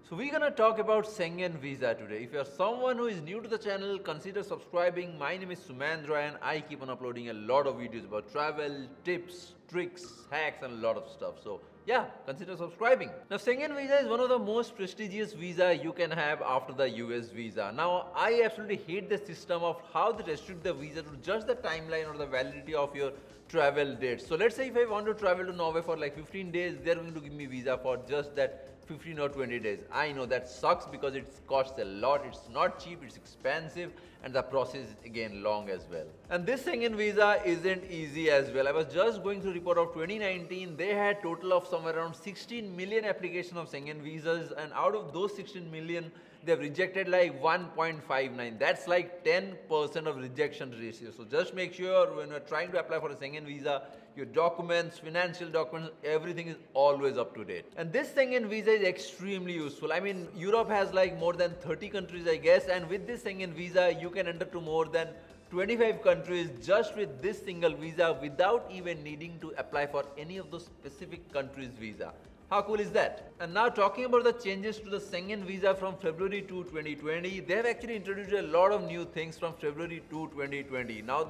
So we're gonna talk about Schengen visa today. If you're someone who is new to the channel, consider subscribing. My name is Sumandra and I keep on uploading a lot of videos about travel, tips, tricks, hacks and a lot of stuff. So yeah, consider subscribing. Now Schengen visa is one of the most prestigious visa you can have after the US visa. Now I absolutely hate the system of how they restrict the visa to just the timeline or the validity of your travel dates. So let's say if I want to travel to Norway for like 15 days, they're going to give me visa for just that 15 or 20 days. I know that sucks because it costs a lot, it's not cheap, it's expensive, and the process is again long as well. And this Schengen visa isn't easy as well. I was just going through report of 2019, they had total of somewhere around 16 million application of Schengen visas, and out of those 16 million, they've rejected like 1.59. That's like 10% of rejection ratio. So just make sure when you're trying to apply for a Schengen visa, your documents, financial documents, everything is always up to date. And this Schengen visa is extremely useful. I mean, Europe has like more than 30 countries, I guess, and with this Schengen visa, you can enter to more than 25 countries just with this single visa without even needing to apply for any of those specific countries' visa. How cool is that? And now talking about the changes to the Schengen visa from February 2, 2020, they have actually introduced a lot of new things from February 2, 2020. Now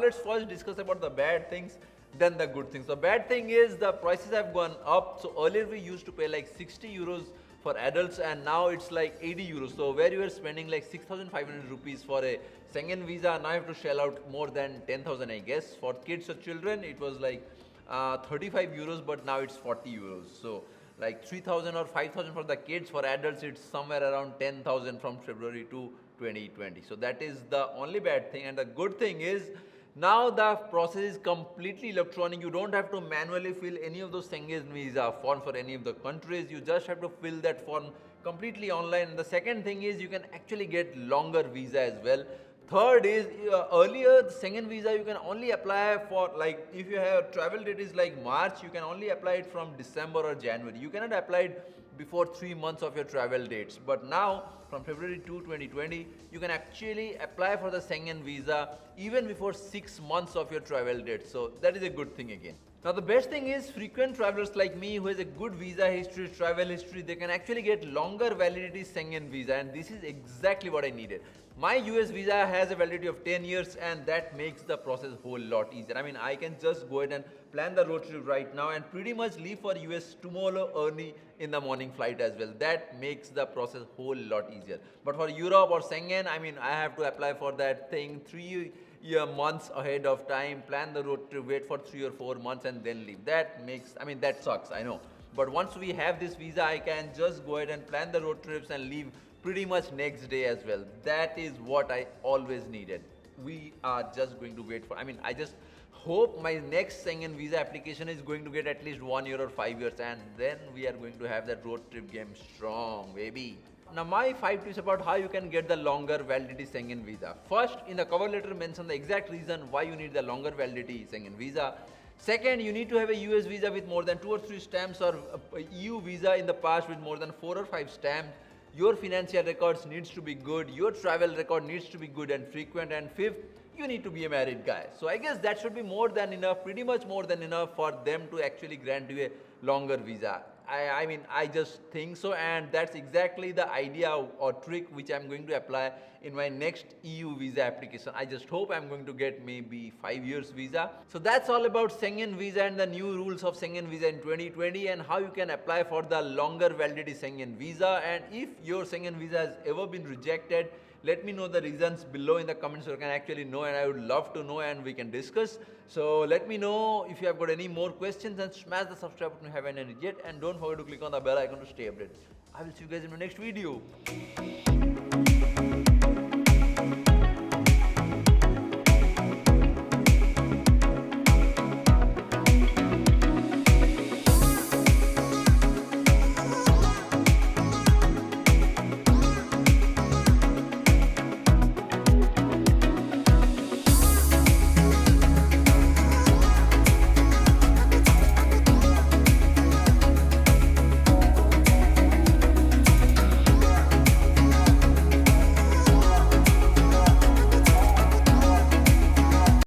let's first discuss about the bad things, then the good things. The bad thing is the prices have gone up. So earlier we used to pay like 60 euros for adults and now it's like 80 euros. So where you were spending like 6,500 rupees for a Schengen visa, now you have to shell out more than 10,000 I guess. For kids or children it was like 35 euros, but now it's 40 euros. So like 3,000 or 5,000 for the kids. For adults it's somewhere around 10,000 from February to 2020. So that is the only bad thing. And the good thing is now the process is completely electronic. You don't have to manually fill any of those Schengen visa form for any of the countries. You just have to fill that form completely online. And the second thing is you can actually get longer visa as well. Third is earlier the Schengen visa you can only apply for, like if you have travel date is like March, you can only apply it from December or January. You cannot apply it before 3 months of your travel dates. But now from February 2, 2020, you can actually apply for the Schengen visa even before 6 months of your travel date. So that is a good thing again. Now the best thing is frequent travelers like me who has a good visa history, travel history, they can actually get longer validity Schengen visa, and this is exactly what I needed. My US visa has a validity of 10 years and that makes the process a whole lot easier. I mean, I can just go ahead and plan the road trip right now and pretty much leave for US tomorrow early in the morning flight as well. That makes the process a whole lot easier. But for Europe or Schengen, I mean, I have to apply for that thing 3 months ahead of time, plan the road trip, wait for 3 or 4 months and then leave. That makes, I mean, that sucks, I know. But once we have this visa, I can just go ahead and plan the road trips and leave pretty much next day as well. That is what I always needed. We are just going to wait for, I mean, I just hope my next Schengen visa application is going to get at least 1 year or 5 years, and then we are going to have that road trip game strong, baby. Now my 5 tips about how you can get the longer validity Schengen visa. First, in the cover letter mention the exact reason why you need the longer validity Schengen visa. Second, you need to have a US visa with more than 2 or 3 stamps, or a EU visa in the past with more than 4 or 5 stamps. Your financial records needs to be good, your travel record needs to be good and frequent, and fifth, you need to be a married guy. So I guess that should be more than enough, pretty much more than enough for them to actually grant you a longer visa. I mean, I just think so, and that's exactly the idea or trick which I'm going to apply in my next EU visa application. I just hope I'm going to get maybe 5 years visa. So that's all about Schengen visa and the new rules of Schengen visa in 2020 and how you can apply for the longer validity Schengen visa. And if your Schengen visa has ever been rejected, let me know the reasons below in the comments so I can actually know, and I would love to know and we can discuss. So let me know if you have got any more questions, and smash the subscribe button if you haven't done it yet, and don't forget to click on the bell icon to stay updated. I will see you guys in my next video.